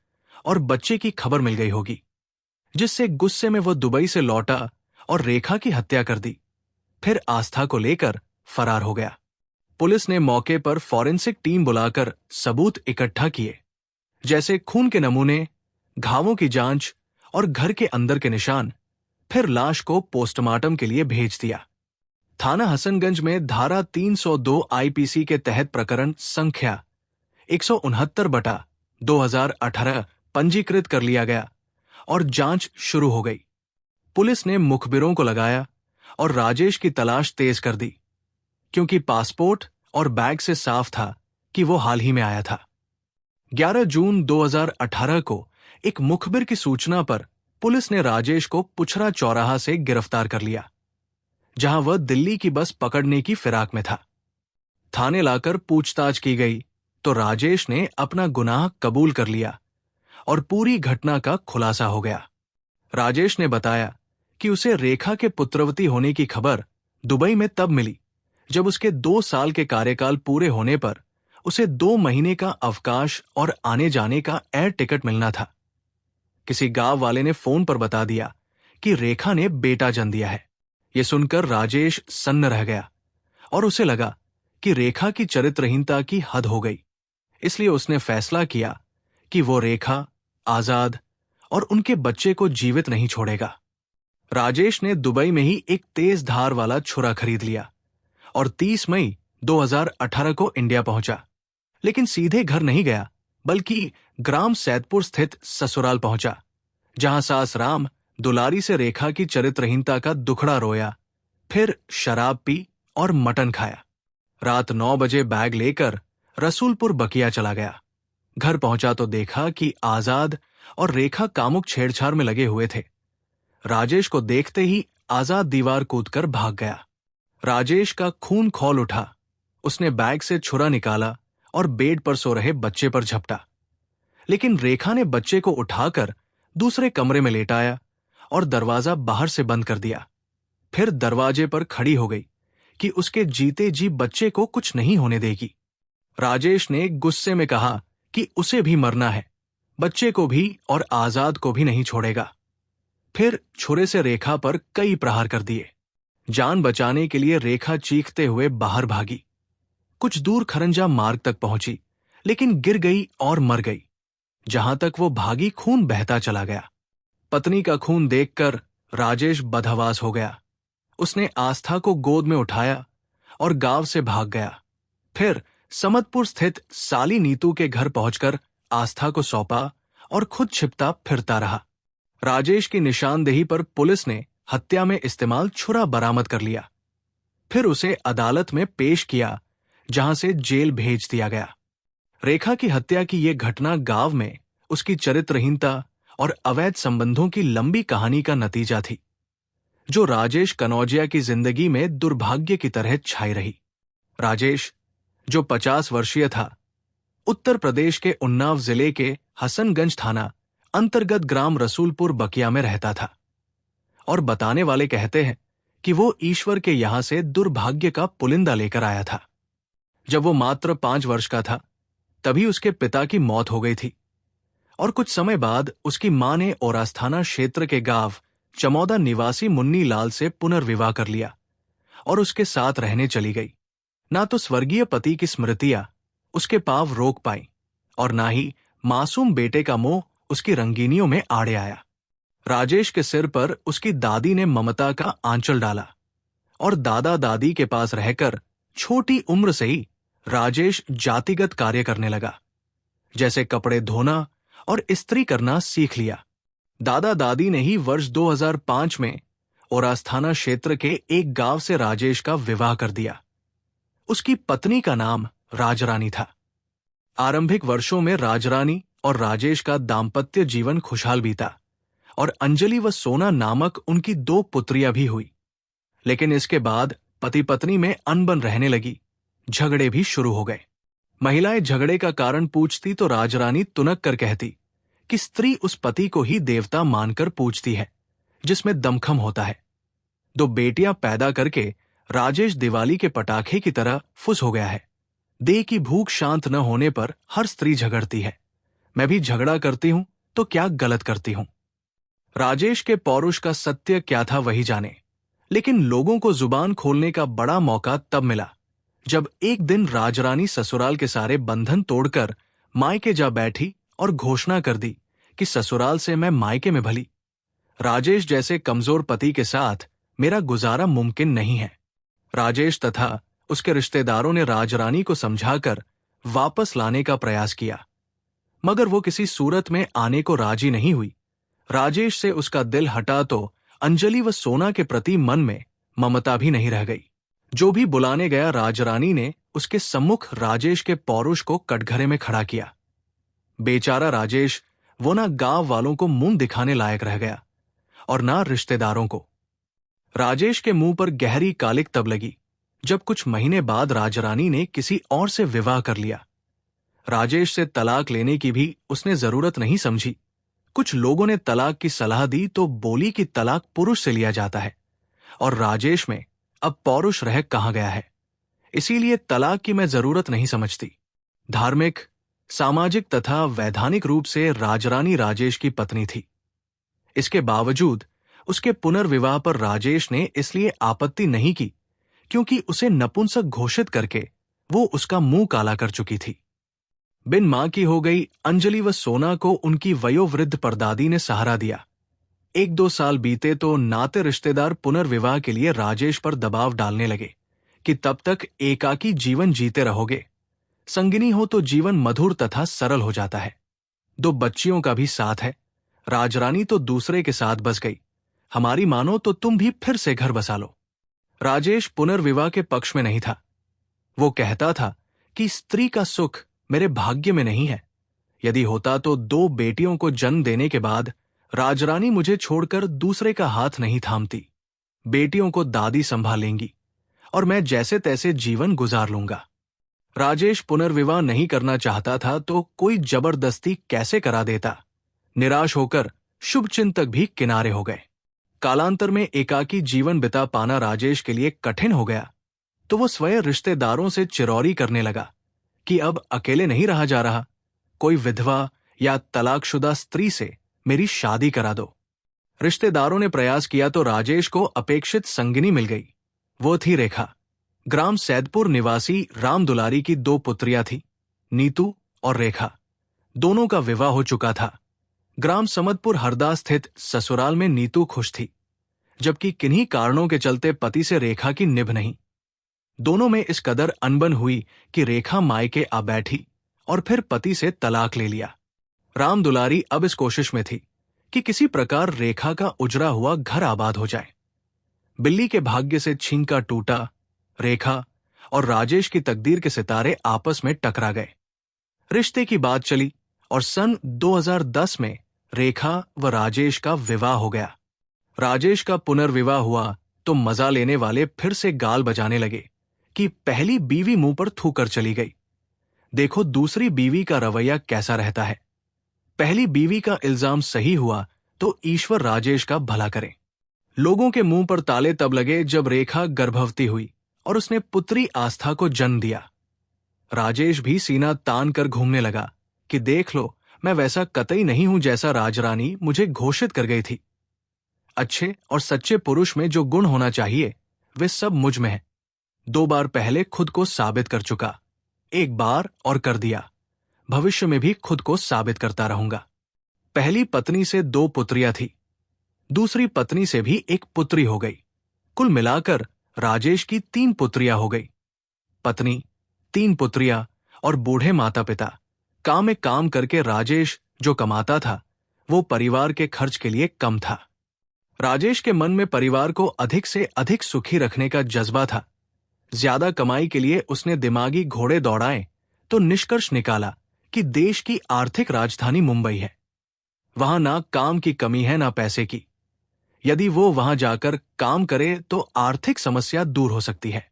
और बच्चे की खबर मिल गई होगी, जिससे गुस्से में वो दुबई से लौटा और रेखा की हत्या कर दी, फिर आस्था को लेकर फरार हो गया। पुलिस ने मौके पर फॉरेंसिक टीम बुलाकर सबूत इकट्ठा किए, जैसे खून के नमूने, घावों की जांच और घर के अंदर के निशान। फिर लाश को पोस्टमार्टम के लिए भेज दिया। थाना हसनगंज में धारा 302 आईपीसी के तहत प्रकरण संख्या 169/2018 पंजीकृत कर लिया गया और जांच शुरू हो गई। पुलिस ने मुखबिरों को लगाया और राजेश की तलाश तेज कर दी, क्योंकि पासपोर्ट और बैग से साफ था कि वो हाल ही में आया था। 11 जून 2018 को एक मुखबिर की सूचना पर पुलिस ने राजेश को पुछरा चौराहा से गिरफ्तार कर लिया, जहां वह दिल्ली की बस पकड़ने की फिराक में था। थाने लाकर पूछताछ की गई तो राजेश ने अपना गुनाह कबूल कर लिया और पूरी घटना का खुलासा हो गया। राजेश ने बताया कि उसे रेखा के पुत्रवती होने की खबर दुबई में तब मिली जब उसके 2 साल के कार्यकाल पूरे होने पर उसे 2 महीने का अवकाश और आने जाने का एयर टिकट मिलना था। किसी गांव वाले ने फोन पर बता दिया कि रेखा ने बेटा जन्म दिया है। यह सुनकर राजेश सन्न रह गया और उसे लगा कि रेखा की चरित्रहीनता की हद हो गई। इसलिए उसने फैसला किया कि वो रेखा, आजाद और उनके बच्चे को जीवित नहीं छोड़ेगा। राजेश ने दुबई में ही एक तेज धार वाला छुरा खरीद लिया और 30 मई 2018 को इंडिया पहुंचा। लेकिन सीधे घर नहीं गया, बल्कि ग्राम सैदपुर स्थित ससुराल पहुंचा, जहां सास राम दुलारी से रेखा की चरित्रहीनता का दुखड़ा रोया, फिर शराब पी और मटन खाया। रात 9 बजे बैग लेकर रसूलपुर बकिया चला गया। घर पहुंचा तो देखा कि आजाद और रेखा कामुक छेड़छाड़ में लगे हुए थे। राजेश को देखते ही आजाद दीवार कूदकर भाग गया। राजेश का खून खौल उठा। उसने बैग से छुरा निकाला और बेड पर सो रहे बच्चे पर झपटा। लेकिन रेखा ने बच्चे को उठाकर दूसरे कमरे में लेटाया और दरवाजा बाहर से बंद कर दिया। फिर दरवाजे पर खड़ी हो गई कि उसके जीते जी बच्चे को कुछ नहीं होने देगी। राजेश ने गुस्से में कहा कि उसे भी मरना है, बच्चे को भी और आजाद को भी नहीं छोड़ेगा। फिर छुरे से रेखा पर कई प्रहार कर दिए। जान बचाने के लिए रेखा चीखते हुए बाहर भागी। कुछ दूर खरंजा मार्ग तक पहुंची, लेकिन गिर गई और मर गई। जहां तक वो भागी खून बहता चला गया। पत्नी का खून देखकर राजेश बदहवास हो गया। उसने आस्था को गोद में उठाया और गांव से भाग गया। फिर समतपुर स्थित साली नीतू के घर पहुंचकर आस्था को सौंपा और खुद छिपता फिरता रहा। राजेश की निशानदेही पर पुलिस ने हत्या में इस्तेमाल छुरा बरामद कर लिया। फिर उसे अदालत में पेश किया, जहां से जेल भेज दिया गया। रेखा की हत्या की यह घटना गांव में उसकी चरित्रहीनता और अवैध संबंधों की लंबी कहानी का नतीजा थी, जो राजेश कनौजिया की जिंदगी में दुर्भाग्य की तरह छाई रही। राजेश, जो 50 वर्षीय था, उत्तर प्रदेश के उन्नाव जिले के हसनगंज थाना अंतर्गत ग्राम रसूलपुर बकिया में रहता था। और बताने वाले कहते हैं कि वो ईश्वर के यहां से दुर्भाग्य का पुलिंदा लेकर आया था। जब वो मात्र 5 वर्ष का था, तभी उसके पिता की मौत हो गई थी और कुछ समय बाद उसकी मां ने ओरास्थाना क्षेत्र के गांव चमौदा निवासी मुन्नी लाल से पुनर्विवाह कर लिया और उसके साथ रहने चली गई। ना तो स्वर्गीय पति की स्मृतियां उसके पांव रोक पाई और ना ही मासूम बेटे का मोह उसकी रंगीनियों में आड़े आया। राजेश के सिर पर उसकी दादी ने ममता का आंचल डाला और दादा दादी के पास रहकर छोटी उम्र से ही राजेश जातिगत कार्य करने लगा, जैसे कपड़े धोना और इस्त्री करना सीख लिया। दादा दादी ने ही वर्ष 2005 में ओरास्थाना क्षेत्र के एक गांव से राजेश का विवाह कर दिया। उसकी पत्नी का नाम राजरानी था। आरंभिक वर्षों में राजरानी और राजेश का दाम्पत्य जीवन खुशहाल बीता और अंजलि व सोना नामक उनकी 2 पुत्रियां भी हुई। लेकिन इसके बाद पति पत्नी में अनबन रहने लगी, झगड़े भी शुरू हो गए। महिलाएं झगड़े का कारण पूछती तो राजरानी तुनक कर कहती कि स्त्री उस पति को ही देवता मानकर पूछती है जिसमें दमखम होता है। 2 बेटियां पैदा करके राजेश दिवाली के पटाखे की तरह फुस हो गया है। देह की भूख शांत न होने पर हर स्त्री झगड़ती है। मैं भी झगड़ा करती हूं तो क्या गलत करती हूं। राजेश के पौरुष का सत्य क्या था वही जाने, लेकिन लोगों को जुबान खोलने का बड़ा मौका तब मिला जब एक दिन राजरानी ससुराल के सारे बंधन तोड़कर मायके जा बैठी और घोषणा कर दी कि ससुराल से मैं मायके में भली। राजेश जैसे कमजोर पति के साथ मेरा गुजारा मुमकिन नहीं है। राजेश तथा उसके रिश्तेदारों ने राजरानी को समझाकर वापस लाने का प्रयास किया, मगर वो किसी सूरत में आने को राजी नहीं हुई। राजेश से उसका दिल हटा तो अंजलि व सोना के प्रति मन में ममता भी नहीं रह गई। जो भी बुलाने गया, राजरानी ने उसके सम्मुख राजेश के पौरुष को कटघरे में खड़ा किया। बेचारा राजेश वो ना गांव वालों को मुंह दिखाने लायक रह गया और ना रिश्तेदारों को। राजेश के मुंह पर गहरी कालिक तब लगी जब कुछ महीने बाद राजरानी ने किसी और से विवाह कर लिया। राजेश से तलाक लेने की भी उसने जरूरत नहीं समझी। कुछ लोगों ने तलाक की सलाह दी तो बोली कि तलाक पुरुष से लिया जाता है और राजेश में अब पौरुष रह कहाँ गया है। इसीलिए तलाक की मैं जरूरत नहीं समझती। धार्मिक, सामाजिक तथा वैधानिक रूप से राजरानी राजेश की पत्नी थी। इसके बावजूद उसके पुनर्विवाह पर राजेश ने इसलिए आपत्ति नहीं की क्योंकि उसे नपुंसक घोषित करके वो उसका मुंह काला कर चुकी थी। बिन मां की हो गई अंजलि व सोना को उनकी वयोवृद्ध परदादी ने सहारा दिया। 1-2 साल बीते तो नाते रिश्तेदार पुनर्विवाह के लिए राजेश पर दबाव डालने लगे कि तब तक एकाकी जीवन जीते रहोगे। संगिनी हो तो जीवन मधुर तथा सरल हो जाता है। 2 बच्चियों का भी साथ है। राजरानी तो दूसरे के साथ बस गई, हमारी मानो तो तुम भी फिर से घर बसा लो। राजेश पुनर्विवाह के पक्ष में नहीं था। वो कहता था कि स्त्री का सुख मेरे भाग्य में नहीं है। यदि होता तो 2 बेटियों को जन्म देने के बाद राजरानी मुझे छोड़कर दूसरे का हाथ नहीं थामती। बेटियों को दादी संभालेंगी और मैं जैसे तैसे जीवन गुजार लूंगा। राजेश पुनर्विवाह नहीं करना चाहता था तो कोई जबरदस्ती कैसे करा देता। निराश होकर शुभचिंतक भी किनारे हो गए। कालांतर में एकाकी जीवन बिता पाना राजेश के लिए कठिन हो गया तो वो स्वयं रिश्तेदारों से चिरौरी करने लगा कि अब अकेले नहीं रहा जा रहा, कोई विधवा या तलाकशुदा स्त्री से मेरी शादी करा दो। रिश्तेदारों ने प्रयास किया तो राजेश को अपेक्षित संगिनी मिल गई। वो थी रेखा। ग्राम सैदपुर निवासी राम दुलारी की 2 पुत्रियां थी, नीतू और रेखा। दोनों का विवाह हो चुका था। ग्राम समदपुर हरदा स्थित ससुराल में नीतू खुश थी, जबकि किन्हीं कारणों के चलते पति से रेखा की निभ नहीं। दोनों में इस कदर अनबन हुई कि रेखा मायके आ बैठी और फिर पति से तलाक ले लिया। राम दुलारी अब इस कोशिश में थी कि किसी प्रकार रेखा का उजड़ा हुआ घर आबाद हो जाए। बिल्ली के भाग्य से छींका टूटा। रेखा और राजेश की तकदीर के सितारे आपस में टकरा गए। रिश्ते की बात चली और सन 2010 में रेखा व राजेश का विवाह हो गया। राजेश का पुनर्विवाह हुआ तो मजा लेने वाले फिर से गाल बजाने लगे कि पहली बीवी मुंह पर थूकर चली गई। देखो दूसरी बीवी का रवैया कैसा रहता है। पहली बीवी का इल्जाम सही हुआ तो ईश्वर राजेश का भला करे। लोगों के मुंह पर ताले तब लगे जब रेखा गर्भवती हुई और उसने पुत्री आस्था को जन्म दिया। राजेश भी सीना तान कर घूमने लगा कि देख लो, मैं वैसा कतई नहीं हूं जैसा राजरानी मुझे घोषित कर गई थी। अच्छे और सच्चे पुरुष में जो गुण होना चाहिए वे सब मुझ में है। 2 बार पहले खुद को साबित कर चुका, 1 बार और कर दिया। भविष्य में भी खुद को साबित करता रहूंगा। पहली पत्नी से 2 पुत्रियां थी, दूसरी पत्नी से भी 1 पुत्री हो गई। कुल मिलाकर राजेश की 3 पुत्रियां हो गई। पत्नी, 3 पुत्रियां और बूढ़े माता पिता। काम में काम करके राजेश जो कमाता था वो परिवार के खर्च के लिए कम था। राजेश के मन में परिवार को अधिक से अधिक सुखी रखने का जज्बा था। ज्यादा कमाई के लिए उसने दिमागी घोड़े दौड़ाए तो निष्कर्ष निकाला कि देश की आर्थिक राजधानी मुंबई है। वहां ना काम की कमी है ना पैसे की। यदि वो वहां जाकर काम करे तो आर्थिक समस्या दूर हो सकती है।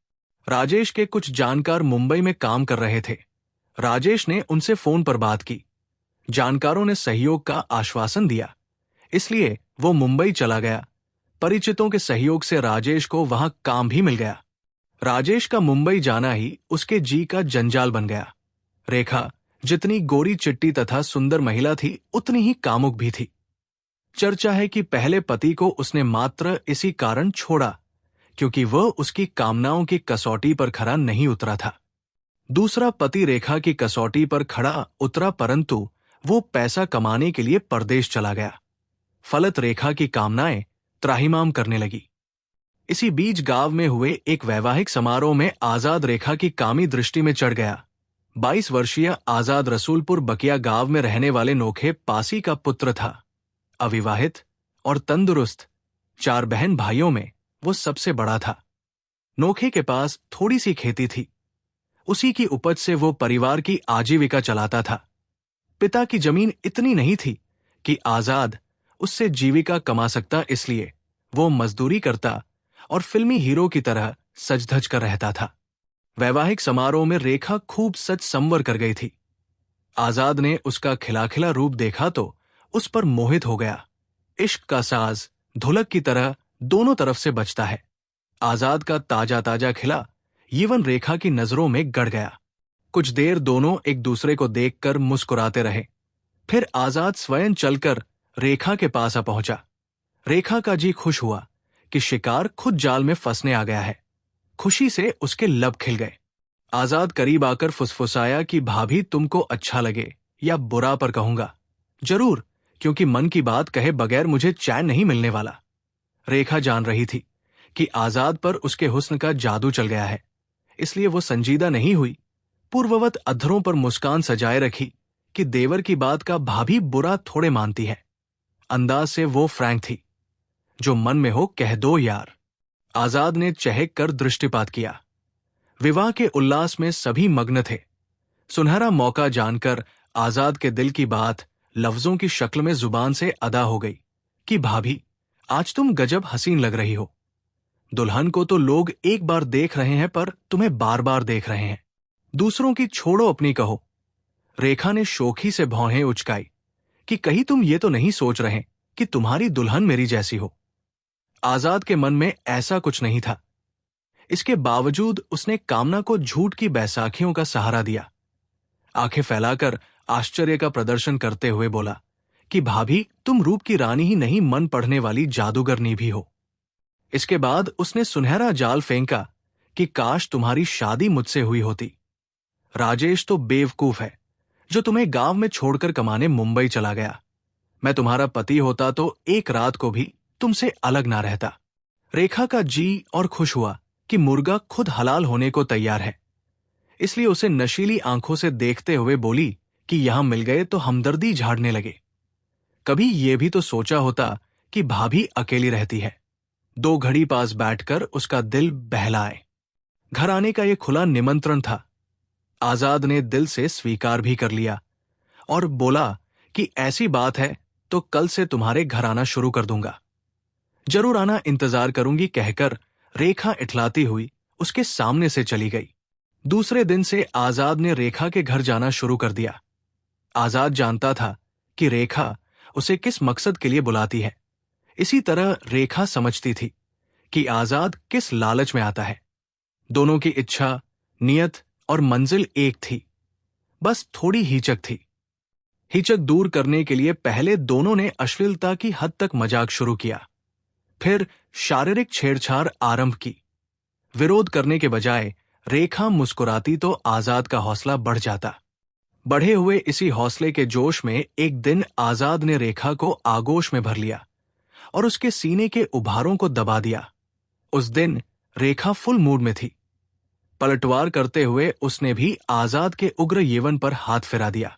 राजेश के कुछ जानकार मुंबई में काम कर रहे थे। राजेश ने उनसे फोन पर बात की। जानकारों ने सहयोग का आश्वासन दिया, इसलिए वो मुंबई चला गया। परिचितों के सहयोग से राजेश को वहां काम भी मिल गया। राजेश का मुंबई जाना ही उसके जी का जंजाल बन गया। रेखा जितनी गोरी चिट्टी तथा सुंदर महिला थी उतनी ही कामुक भी थी। चर्चा है कि पहले पति को उसने मात्र इसी कारण छोड़ा क्योंकि वह उसकी कामनाओं की कसौटी पर खरा नहीं उतरा था। दूसरा पति रेखा की कसौटी पर खड़ा उतरा, परंतु वो पैसा कमाने के लिए परदेश चला गया। फलत रेखा की कामनाएं त्राहिमाम करने लगी। इसी बीच गांव में हुए एक वैवाहिक समारोह में आजाद रेखा की कामी दृष्टि में चढ़ गया। 22 वर्षीय आजाद रसूलपुर बकिया गांव में रहने वाले नोखे पासी का पुत्र था। अविवाहित और तंदुरुस्त 4 बहन भाइयों में वो सबसे बड़ा था। नोखे के पास थोड़ी सी खेती थी। उसी की उपज से वो परिवार की आजीविका चलाता था। पिता की जमीन इतनी नहीं थी कि आजाद उससे जीविका कमा सकता, इसलिए वो मजदूरी करता और फिल्मी हीरो की तरह सज-धज कर रहता था। वैवाहिक समारोह में रेखा खूब सज संवर कर गई थी। आजाद ने उसका खिलाखिला रूप देखा तो उस पर मोहित हो गया। इश्क का साज धुलक की तरह दोनों तरफ से बजता है। आजाद का ताजा ताजा खिला यीवन रेखा की नजरों में गड़ गया। कुछ देर दोनों एक दूसरे को देखकर मुस्कुराते रहे। फिर आजाद स्वयं चलकर रेखा के पास आ पहुंचा। रेखा का जी खुश हुआ कि शिकार खुद जाल में फंसने आ गया है। खुशी से उसके लब खिल गए। आजाद करीब आकर फुसफुसाया कि भाभी तुमको अच्छा लगे या बुरा पर कहूंगा, जरूर, क्योंकि मन की बात कहे बगैर मुझे चैन नहीं मिलने वाला। रेखा जान रही थी कि आजाद पर उसके हुस्न का जादू चल गया है, इसलिए वो संजीदा नहीं हुई। पूर्ववत अधरों पर मुस्कान सजाए रखी कि देवर की बात का भाभी बुरा थोड़े मानती है। अंदाज से वो फ्रैंक थी, जो मन में हो कह दो यार। आजाद ने चहक कर दृष्टिपात किया। विवाह के उल्लास में सभी मग्न थे। सुनहरा मौका जानकर आजाद के दिल की बात लफ्जों की शक्ल में जुबान से अदा हो गई कि भाभी, आज तुम गजब हसीन लग रही हो। दुल्हन को तो लोग एक बार देख रहे हैं, पर तुम्हें बार बार देख रहे हैं। दूसरों की छोड़ो, अपनी कहो। रेखा ने शोखी से भौहें उचकाई कि कहीं तुम ये तो नहीं सोच रहे कि तुम्हारी दुल्हन मेरी जैसी हो। आजाद के मन में ऐसा कुछ नहीं था। इसके बावजूद उसने कामना को झूठ की बैसाखियों का सहारा दिया। आंखें फैलाकर आश्चर्य का प्रदर्शन करते हुए बोला कि भाभी, तुम रूप की रानी ही नहीं, मन पढ़ने वाली जादूगरनी भी हो। इसके बाद उसने सुनहरा जाल फेंका कि काश तुम्हारी शादी मुझसे हुई होती। राजेश तो बेवकूफ है जो तुम्हें गांव में छोड़कर कमाने मुंबई चला गया। मैं तुम्हारा पति होता तो एक रात को भी तुमसे अलग ना रहता। रेखा का जी और खुश हुआ कि मुर्गा खुद हलाल होने को तैयार है, इसलिए उसे नशीली आंखों से देखते हुए बोली कि यहां मिल गए तो हमदर्दी झाड़ने लगे। कभी यह भी तो सोचा होता कि भाभी अकेली रहती है, 2 घड़ी पास बैठकर उसका दिल बहलाए। घर आने का यह खुला निमंत्रण था। आजाद ने दिल से स्वीकार भी कर लिया और बोला कि ऐसी बात है तो कल से तुम्हारे घर आना शुरू कर दूंगा। जरूर आना, इंतजार करूंगी, कहकर रेखा इठलाती हुई उसके सामने से चली गई। दूसरे दिन से आजाद ने रेखा के घर जाना शुरू कर दिया। आजाद जानता था कि रेखा उसे किस मकसद के लिए बुलाती है। इसी तरह रेखा समझती थी कि आजाद किस लालच में आता है। दोनों की इच्छा, नियत और मंजिल एक थी, बस थोड़ी हिचक थी। हिचक दूर करने के लिए पहले दोनों ने अश्लीलता की हद तक मजाक शुरू किया, फिर शारीरिक छेड़छाड़ आरंभ की। विरोध करने के बजाय रेखा मुस्कुराती तो आजाद का हौसला बढ़ जाता। बढ़े हुए इसी हौसले के जोश में एक दिन आजाद ने रेखा को आगोश में भर लिया और उसके सीने के उभारों को दबा दिया। उस दिन रेखा फुल मूड में थी। पलटवार करते हुए उसने भी आजाद के उग्र यौवन पर हाथ फिरा दिया।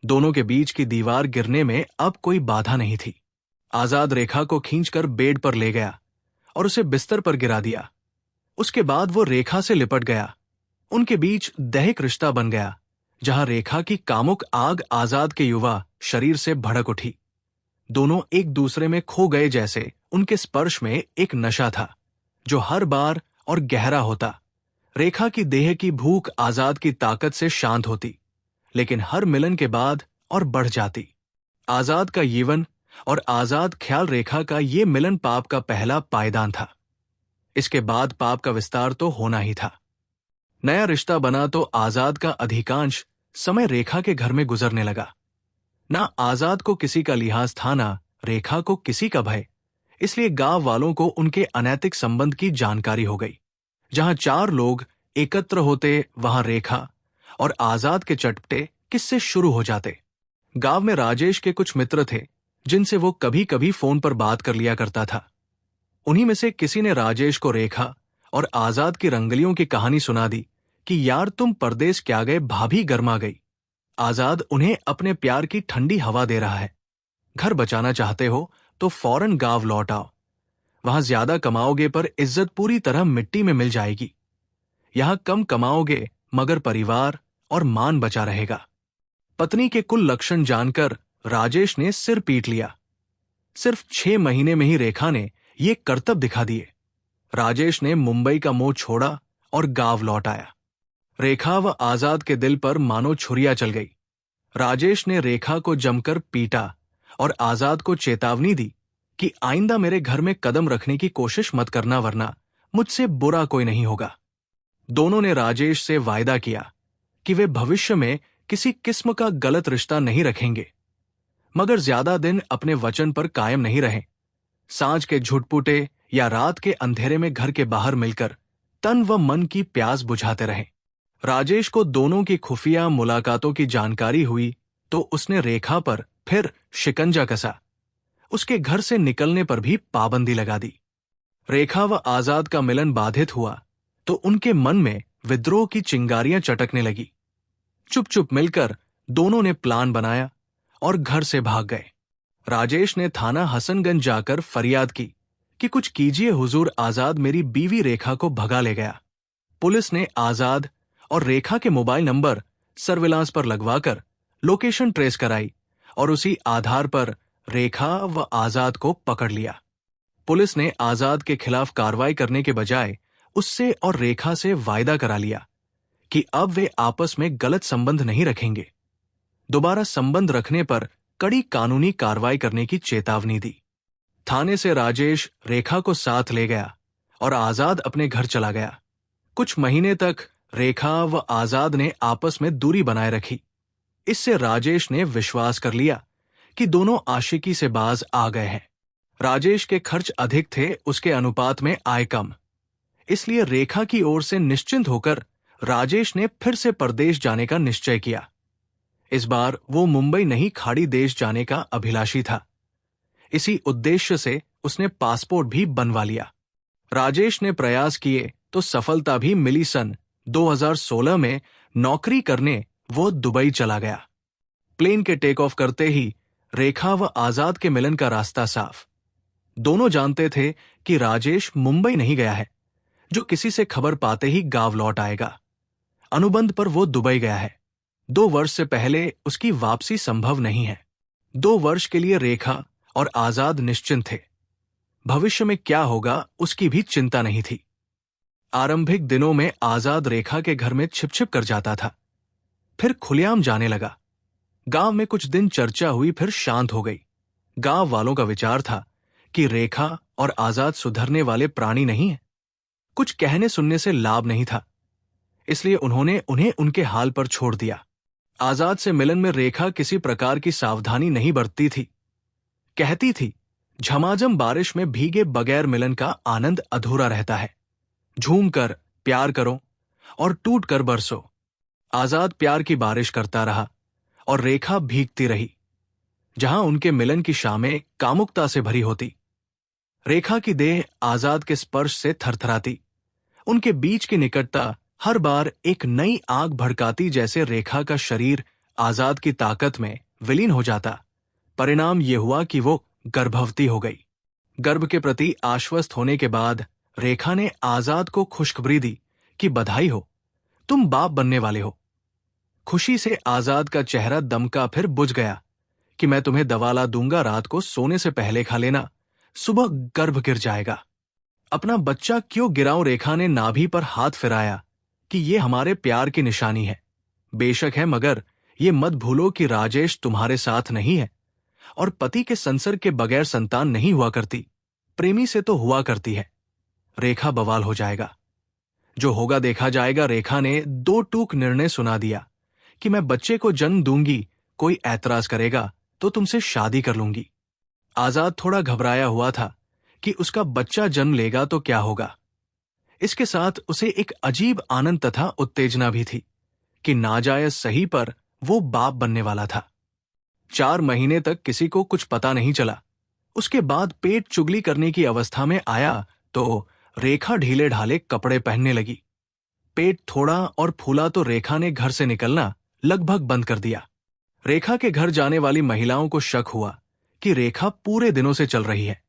दोनों के बीच की दीवार गिरने में अब कोई बाधा नहीं थी। आजाद रेखा को खींचकर बेड पर ले गया और उसे बिस्तर पर गिरा दिया। उसके बाद वो रेखा से लिपट गया। उनके बीच दैहिक रिश्ता बन गया, जहां रेखा की कामुक आग आजाद के युवा शरीर से भड़क उठी। दोनों एक दूसरे में खो गए, जैसे उनके स्पर्श में एक नशा था जो हर बार और गहरा होता। रेखा की देह की भूख आजाद की ताकत से शांत होती, लेकिन हर मिलन के बाद और बढ़ जाती। आजाद का यौवन और आजाद ख्याल रेखा का ये मिलन पाप का पहला पायदान था। इसके बाद पाप का विस्तार तो होना ही था। नया रिश्ता बना तो आजाद का अधिकांश समय रेखा के घर में गुजरने लगा। ना आजाद को किसी का लिहाज था, ना रेखा को किसी का भय। इसलिए गांव वालों को उनके अनैतिक संबंध की जानकारी हो गई। जहां 4 लोग एकत्र होते, वहां रेखा और आजाद के चटपटे किस्से शुरू हो जाते। गांव में राजेश के कुछ मित्र थे जिनसे वो कभी कभी फोन पर बात कर लिया करता था। उन्हीं में से किसी ने राजेश को रेखा और आजाद की रंगलियों की कहानी सुना दी कि यार तुम परदेश क्या गए, भाभी गरमा गई। आजाद उन्हें अपने प्यार की ठंडी हवा दे रहा है। घर बचाना चाहते हो तो फौरन गांव लौट आओ। वहां ज्यादा कमाओगे पर इज्जत पूरी तरह मिट्टी में मिल जाएगी। यहां कम कमाओगे मगर परिवार और मान बचा रहेगा। पत्नी के कुल लक्षण जानकर राजेश ने सिर पीट लिया। सिर्फ 6 महीने में ही रेखा ने ये करतब दिखा दिए। राजेश ने मुंबई का मोह छोड़ा और गांव लौट आया। रेखा व आजाद के दिल पर मानो छुरिया चल गई। राजेश ने रेखा को जमकर पीटा और आजाद को चेतावनी दी कि आइंदा मेरे घर में कदम रखने की कोशिश मत करना, वरना मुझसे बुरा कोई नहीं होगा। दोनों ने राजेश से वायदा किया कि वे भविष्य में किसी किस्म का गलत रिश्ता नहीं रखेंगे, मगर ज्यादा दिन अपने वचन पर कायम नहीं रहे। सांझ के झुटपुटे या रात के अंधेरे में घर के बाहर मिलकर तन व मन की प्यास बुझाते रहे। राजेश को दोनों की खुफिया मुलाकातों की जानकारी हुई तो उसने रेखा पर फिर शिकंजा कसा। उसके घर से निकलने पर भी पाबंदी लगा दी। रेखा व आजाद का मिलन बाधित हुआ तो उनके मन में विद्रोह की चिंगारियां चटकने लगी। चुप चुप मिलकर दोनों ने प्लान बनाया और घर से भाग गए। राजेश ने थाना हसनगंज जाकर फरियाद की कि कुछ कीजिए हुजूर, आजाद मेरी बीवी रेखा को भगा ले गया। पुलिस ने आजाद और रेखा के मोबाइल नंबर सर्विलांस पर लगवाकर लोकेशन ट्रेस कराई और उसी आधार पर रेखा व आजाद को पकड़ लिया। पुलिस ने आजाद के खिलाफ कार्रवाई करने के बजाय उससे और रेखा से वायदा करा लिया कि अब वे आपस में गलत संबंध नहीं रखेंगे। दोबारा संबंध रखने पर कड़ी कानूनी कार्रवाई करने की चेतावनी दी। थाने से राजेश रेखा को साथ ले गया और आजाद अपने घर चला गया। कुछ महीने तक रेखा व आजाद ने आपस में दूरी बनाए रखी। इससे राजेश ने विश्वास कर लिया कि दोनों आशिकी से बाज आ गए हैं। राजेश के खर्च अधिक थे, उसके अनुपात में आय कम। इसलिए रेखा की ओर से निश्चिंत होकर राजेश ने फिर से परदेश जाने का निश्चय किया। इस बार वो मुंबई नहीं, खाड़ी देश जाने का अभिलाषी था। इसी उद्देश्य से उसने पासपोर्ट भी बनवा लिया। राजेश ने प्रयास किए तो सफलता भी मिली। सन 2016 में नौकरी करने वो दुबई चला गया। प्लेन के टेक ऑफ करते ही रेखा व आजाद के मिलन का रास्ता साफ। दोनों जानते थे कि राजेश मुंबई नहीं गया है, जो किसी से खबर पाते ही गांव लौट आएगा। अनुबंध पर वो दुबई गया है। 2 वर्ष से पहले उसकी वापसी संभव नहीं है। 2 वर्ष के लिए रेखा और आजाद निश्चिंत थे। भविष्य में क्या होगा उसकी भी चिंता नहीं थी। आरंभिक दिनों में आजाद रेखा के घर में छिप छिप कर जाता था, फिर खुलेआम जाने लगा। गांव में कुछ दिन चर्चा हुई, फिर शांत हो गई। गांव वालों का विचार था कि रेखा और आजाद सुधरने वाले प्राणी नहीं हैं। कुछ कहने सुनने से लाभ नहीं था, इसलिए उन्होंने उन्हें उनके हाल पर छोड़ दिया। आजाद से मिलन में रेखा किसी प्रकार की सावधानी नहीं बरतती थी। कहती थी, झमाझम बारिश में भीगे बगैर मिलन का आनंद अधूरा रहता है। झूम कर प्यार करो और टूट कर बरसो। आजाद प्यार की बारिश करता रहा और रेखा भीगती रही। जहां उनके मिलन की शामें कामुकता से भरी होती, रेखा की देह आजाद के स्पर्श से थरथराती। उनके बीच की निकटता हर बार एक नई आग भड़काती, जैसे रेखा का शरीर आजाद की ताकत में विलीन हो जाता। परिणाम यह हुआ कि वो गर्भवती हो गई। गर्भ के प्रति आश्वस्त होने के बाद रेखा ने आजाद को खुशखबरी दी कि बधाई हो, तुम बाप बनने वाले हो। खुशी से आजाद का चेहरा दमका, फिर बुझ गया कि मैं तुम्हें दवा ला दूंगा, रात को सोने से पहले खा लेना, सुबह गर्भ गिर जाएगा। अपना बच्चा क्यों गिराऊं? रेखा ने नाभि पर हाथ फिराया कि ये हमारे प्यार की निशानी है। बेशक है, मगर ये मत भूलो कि राजेश तुम्हारे साथ नहीं है और पति के संसर्ग के बगैर संतान नहीं हुआ करती, प्रेमी से तो हुआ करती है। रेखा बवाल हो जाएगा। जो होगा देखा जाएगा। रेखा ने 2 टूक निर्णय सुना दिया कि मैं बच्चे को जन्म दूंगी, कोई ऐतराज करेगा तो तुमसे शादी कर लूंगी। आजाद थोड़ा घबराया हुआ था कि उसका बच्चा जन्म लेगा तो क्या होगा। इसके साथ उसे एक अजीब आनंद तथा उत्तेजना भी थी कि नाजायज सही पर वो बाप बनने वाला था। 4 महीने तक किसी को कुछ पता नहीं चला। उसके बाद पेट चुगली करने की अवस्था में आया तो रेखा ढीले ढाले कपड़े पहनने लगी। पेट थोड़ा और फूला तो रेखा ने घर से निकलना लगभग बंद कर दिया। रेखा के घर जाने वाली महिलाओं को शक हुआ कि रेखा पूरे दिनों से चल रही है।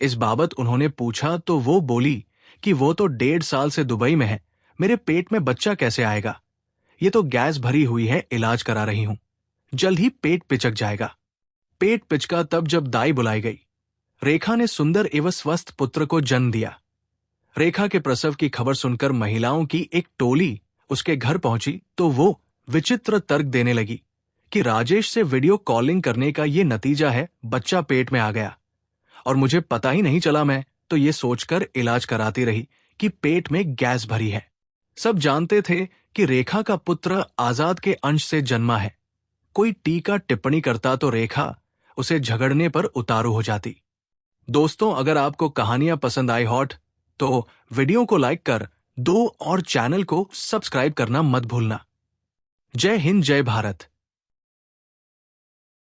इस बाबत उन्होंने पूछा तो वो बोली कि वो तो 1.5 साल से दुबई में है, मेरे पेट में बच्चा कैसे आएगा? ये तो गैस भरी हुई है, इलाज करा रही हूं, जल्द ही पेट पिचक जाएगा। पेट पिचका तब जब दाई बुलाई गई। रेखा ने सुंदर एवं स्वस्थ पुत्र को जन्म दिया। रेखा के प्रसव की खबर सुनकर महिलाओं की एक टोली उसके घर पहुंची तो वो विचित्र तर्क देने लगी कि राजेश से वीडियो कॉलिंग करने का ये नतीजा है, बच्चा पेट में आ गया और मुझे पता ही नहीं चला। मैं तो ये सोचकर इलाज कराती रही कि पेट में गैस भरी है। सब जानते थे कि रेखा का पुत्र आजाद के अंश से जन्मा है। कोई टीका टिप्पणी करता तो रेखा उसे झगड़ने पर उतारू हो जाती। दोस्तों, अगर आपको कहानियां पसंद आई हॉट तो वीडियो को लाइक कर दो और चैनल को सब्सक्राइब करना मत भूलना। जय हिंद, जय भारत।